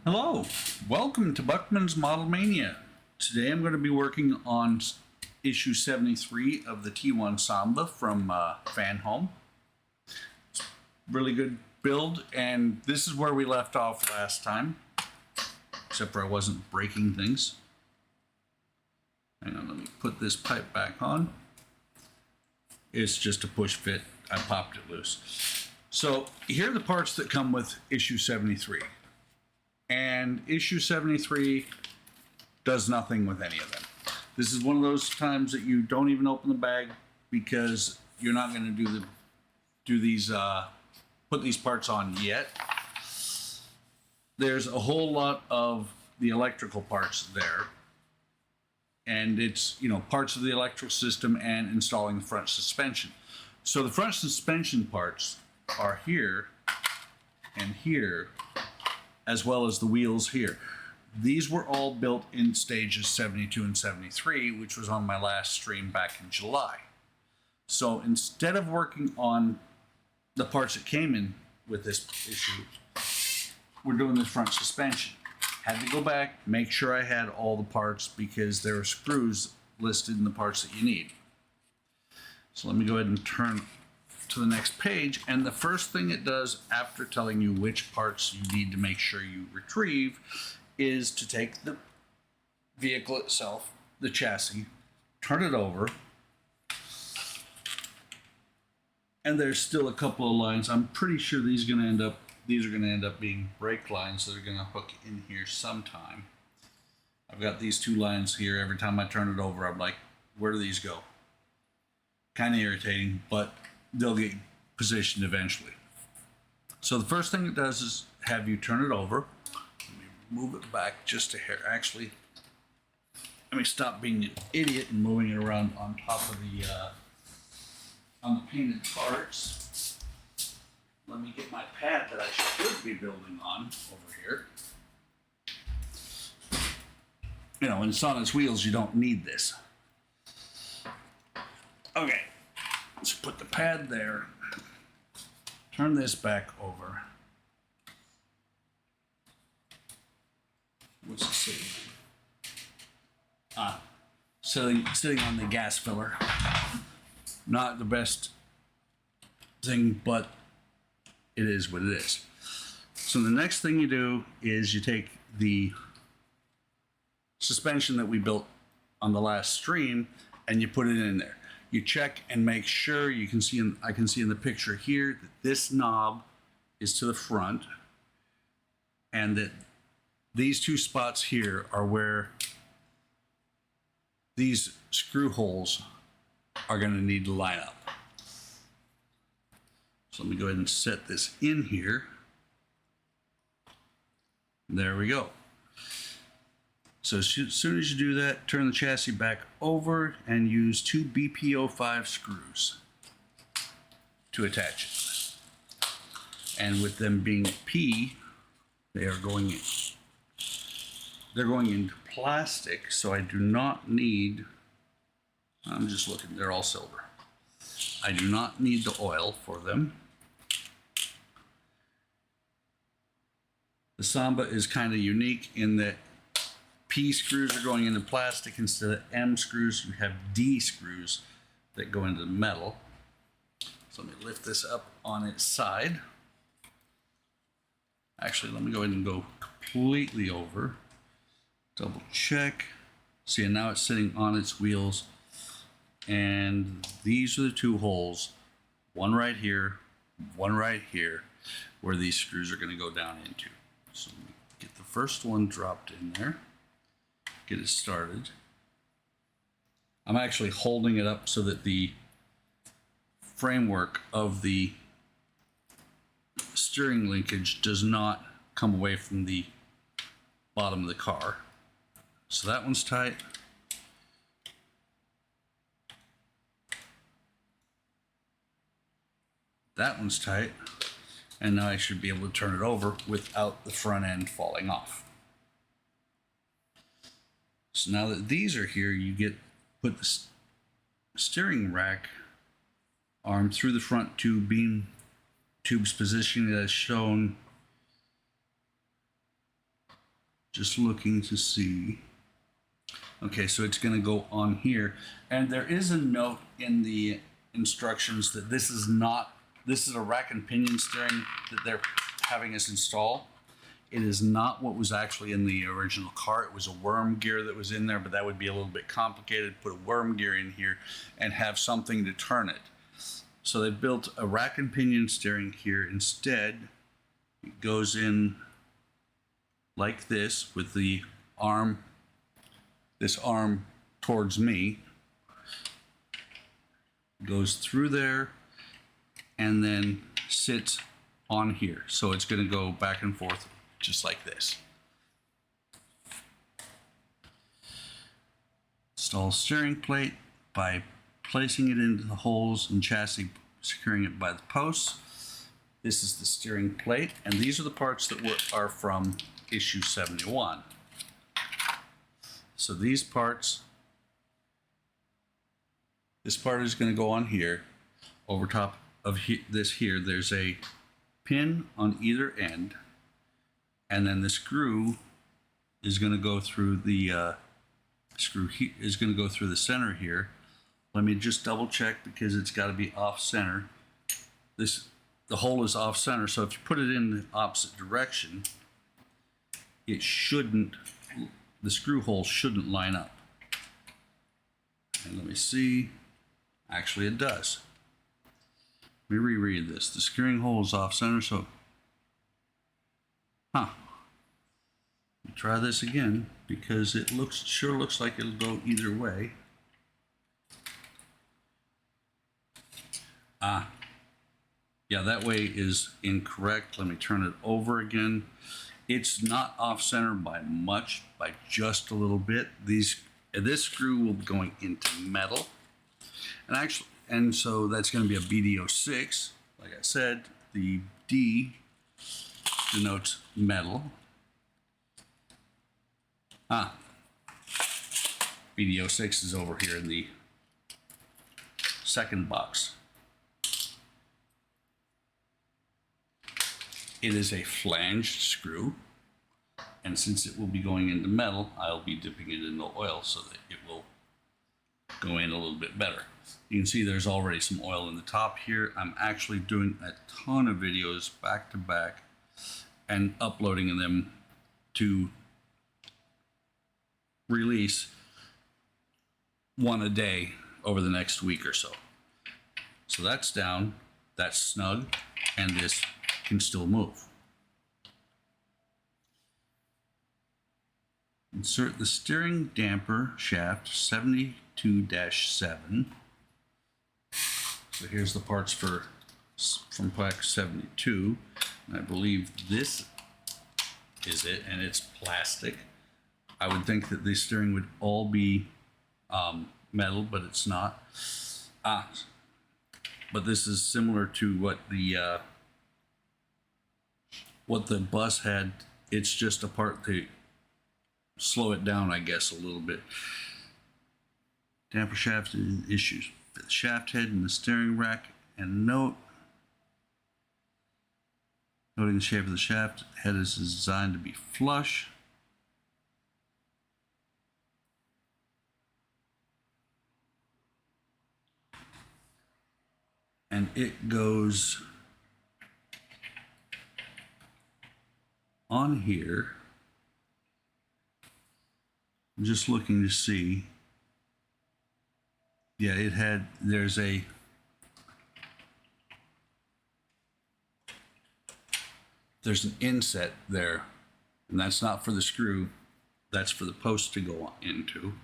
Hello, welcome to Buckman's Model Mania. Today I'm going to be working on issue 73 of the T1 Samba from Fan Home. Really good build, and this is where we left off last time, except for I wasn't breaking things. Hang on, let me put this pipe back on. It's just a push fit. I popped it loose. So here are the parts that come with issue 73. And issue 73 does nothing with any of them. This is one of those times that you don't even open the bag because you're not going to put these parts on yet. There's a whole lot of the electrical parts there, and it's, you know, parts of the electrical system and installing the front suspension. So the front suspension parts are here and here, as well as the wheels here. These were all built in stages 72 and 73, which was on my last stream back in July. So instead of working on the parts that came in with this issue, we're doing the front suspension. Had to go back, make sure I had all the parts because there are screws listed in the parts that you need. So let me go ahead and turn to the next page, and the first thing it does after telling you which parts you need to make sure you retrieve is to take the vehicle itself, the chassis, turn it over, and there's still a couple of lines. I'm pretty sure these are going to end up being brake lines that are going to hook in here sometime. I've got these two lines here. Every time I turn it over, I'm like, where do these go? Kind of irritating, but they'll get positioned eventually. So the first thing it does is have you turn it over. Let me move it back just a hair. Actually, let me stop being an idiot and moving it around on top of the on the painted parts. Let me get my pad that I should be building on over here. You know, when it's on its wheels, you don't need this. Okay. Let's put the pad there, turn this back over. What's it say? Sitting on the gas filler. Not the best thing, but it is what it is. So the next thing you do is you take the suspension that we built on the last stream and you put it in there. You check and make sure I can see in the picture here that this knob is to the front and that these two spots here are where these screw holes are going to need to line up. So let me go ahead and set this in here. There we go. So as soon as you do that, turn the chassis back over and use two BP05 screws to attach it. And with them being P, they're going into plastic, so I do not need, I'm just looking, they're all silver. I do not need the oil for them. The Samba is kind of unique in that P screws are going into plastic instead of M screws. You have D screws that go into the metal. So let me lift this up on its side. Actually, let me go ahead and go completely over. Double check. See, now it's sitting on its wheels. And these are the two holes. One right here, one right here, where these screws are going to go down into. So let me get the first one dropped in there. Get it started. I'm actually holding it up so that the framework of the steering linkage does not come away from the bottom of the car. So that one's tight. That one's tight. And now I should be able to turn it over without the front end falling off. So now that these are here, you put the steering rack arm through the front two beam tubes positioning as shown Just looking to see. Okay, so it's going to go on here. And there is a note in the instructions that this is a rack and pinion steering that they're having us install. It is not what was actually in the original car. It was a worm gear that was in there, but that would be a little bit complicated. Put a worm gear in here and have something to turn it. So they built a rack and pinion steering here. Instead, it goes in like this with the arm, this arm towards me, goes through there and then sits on here. So it's going to go back and forth just like this. Install steering plate by placing it into the holes in chassis, securing it by the posts. This is the steering plate, and these are the parts that are from issue 71. So these parts, this part is going to go on here. Over top of this here, there's a pin on either end, and then the screw is going to go through the is going to go through the center here. Let me just double check because it's got to be off center. The hole is off center, so if you put it in the opposite direction, it shouldn't, the screw hole shouldn't line up. And let me see, actually it does. Let me reread this. The screwing hole is off center, so, try this again because it sure looks like it'll go either way. Yeah, that way is incorrect. Let me turn it over again. It's not off center by much, by just a little bit. This screw will be going into metal, and so that's going to be a BD06. Like I said, the D denotes metal. BD06 is over here in the second box. It is a flanged screw, and since it will be going into metal, I'll be dipping it in the oil so that it will go in a little bit better. You can see there's already some oil in the top here. I'm actually doing a ton of videos back to back and uploading them to release one a day over the next week or so. So that's down, that's snug, and this can still move. Insert the steering damper shaft 72-7. So here's the parts from pack 72. And I believe this is it, and it's plastic. I would think that the steering would all be metal, but it's not. But this is similar to what the bus had. It's just a part to slow it down, I guess, a little bit. Damper shaft issues. The shaft head and the steering rack, and noting the shape of the shaft head is designed to be flush. And it goes on here. I'm just looking to see. Yeah, there's an inset there, and that's not for the screw, that's for the post to go into.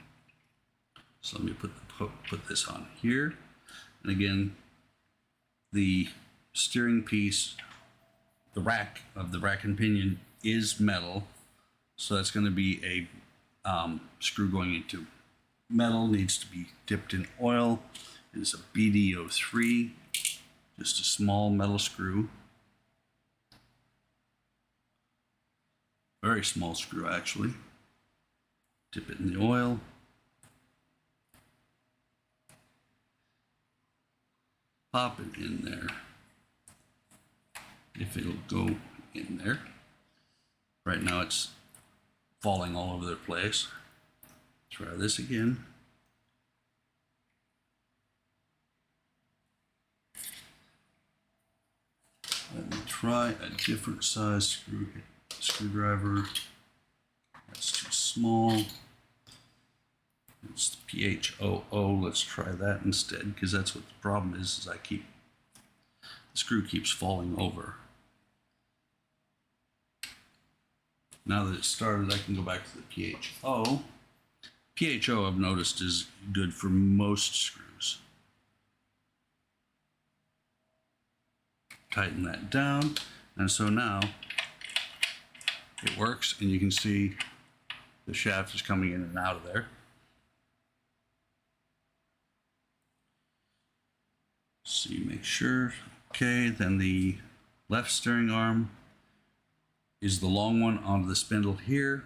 So let me put this on here. And again, the steering piece, the rack and pinion is metal, so that's going to be a screw going into metal, needs to be dipped in oil. It is a BD03, just a small metal screw. Very small screw, actually. Dip it in the oil. Pop it in there, if it'll go in there. Right now it's falling all over the place. Try this again. Let me try a different size screwdriver. That's too small. It's the PH00. Let's try that instead, because that's what the problem is the screw keeps falling over. Now that it started, I can go back to the PH0. PH0 I've noticed is good for most screws. Tighten that down, and so now it works, and you can see the shaft is coming in and out of there. So you make sure. Okay, then the left steering arm is the long one onto the spindle here.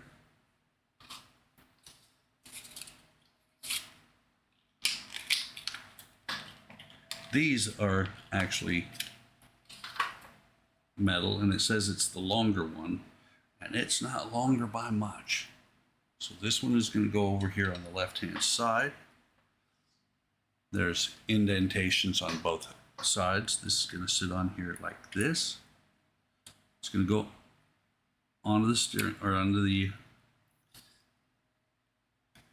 These are actually metal, and it says it's the longer one, and it's not longer by much. So this one is going to go over here on the left hand side. There's indentations on both sides. This is going to sit on here like this. It's going to go onto the steering, or onto the,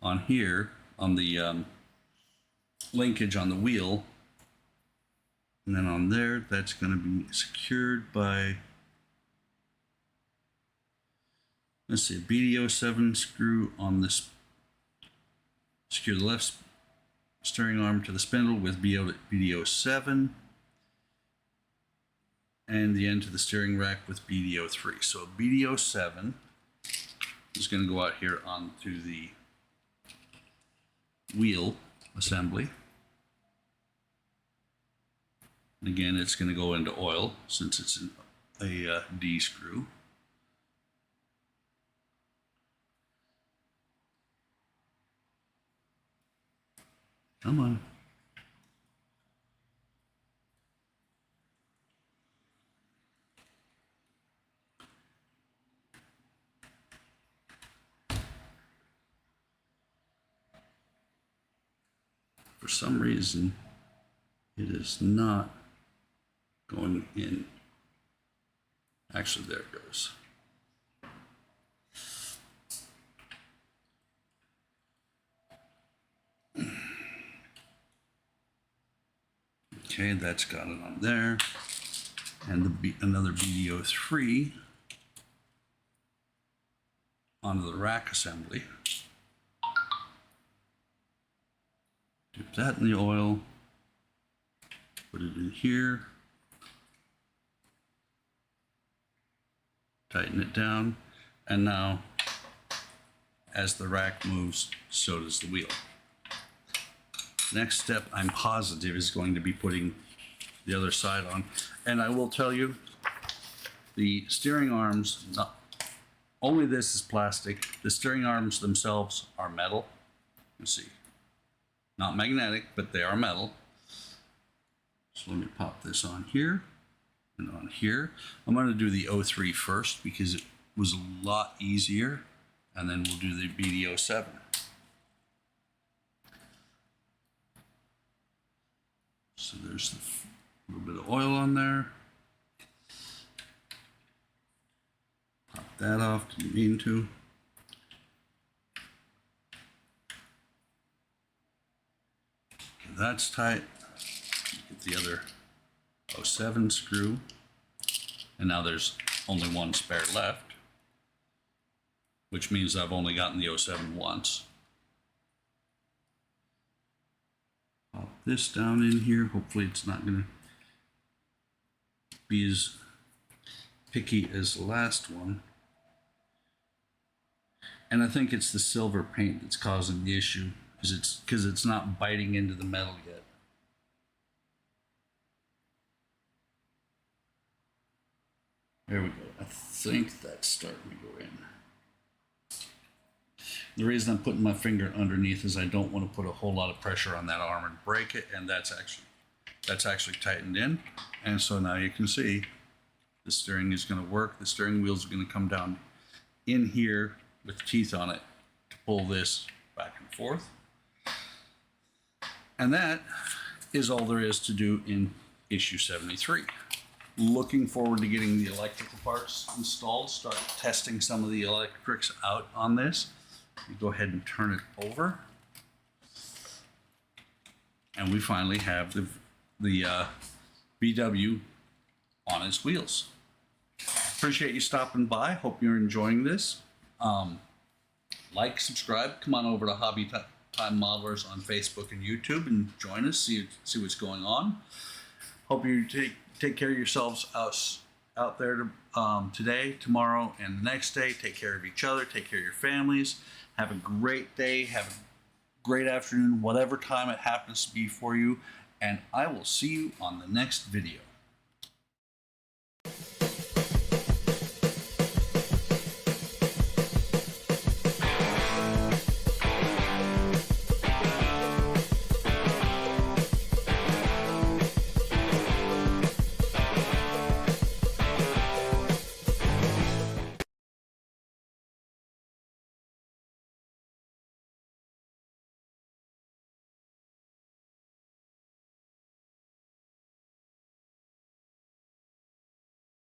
on here, on the linkage on the wheel. And then on there, that's going to be secured by, let's see, a BD07 screw on this. Secure the left steering arm to the spindle with BD07, and the end to the steering rack with BD03. So BD07 is going to go out here onto the wheel assembly. Again, it's going to go into oil since it's a D screw. Come on. For some reason, it is not going in. Actually, there it goes. Okay, that's got it on there. And another BD03 onto the rack assembly. Dip that in the oil. Put it in here. Tighten it down. And now, as the rack moves, so does the wheel. Next step, I'm positive, is going to be putting the other side on. And I will tell you, the steering arms, only this is plastic. The steering arms themselves are metal. You see, not magnetic, but they are metal. So let me pop this on here and on here. I'm going to do the 03 first because it was a lot easier, and then we'll do the BD07. So there's a little bit of oil on there. Pop that off, didn't mean to. Okay, that's tight. Get the other 07 screw. And now there's only one spare left, which means I've only gotten the 07 once. Pop this down in here. Hopefully it's not going to be as picky as the last one. And I think it's the silver paint that's causing the issue, because it's not biting into the metal yet. There we go. I think that's starting to go in. The reason I'm putting my finger underneath is I don't want to put a whole lot of pressure on that arm and break it, and that's actually tightened in. And so now you can see the steering is going to work. The steering wheels are going to come down in here with teeth on it to pull this back and forth. And that is all there is to do in issue 73. Looking forward to getting the electrical parts installed, start testing some of the electrics out on this. You go ahead and turn it over. And we finally have the VW on its wheels. Appreciate you stopping by. Hope you're enjoying this. Like, subscribe, come on over to Hobby Time Modelers on Facebook and YouTube and join us, see what's going on. Hope you take care of yourselves out there today, tomorrow, and the next day. Take care of each other, take care of your families. Have a great day, have a great afternoon, whatever time it happens to be for you, and I will see you on the next video.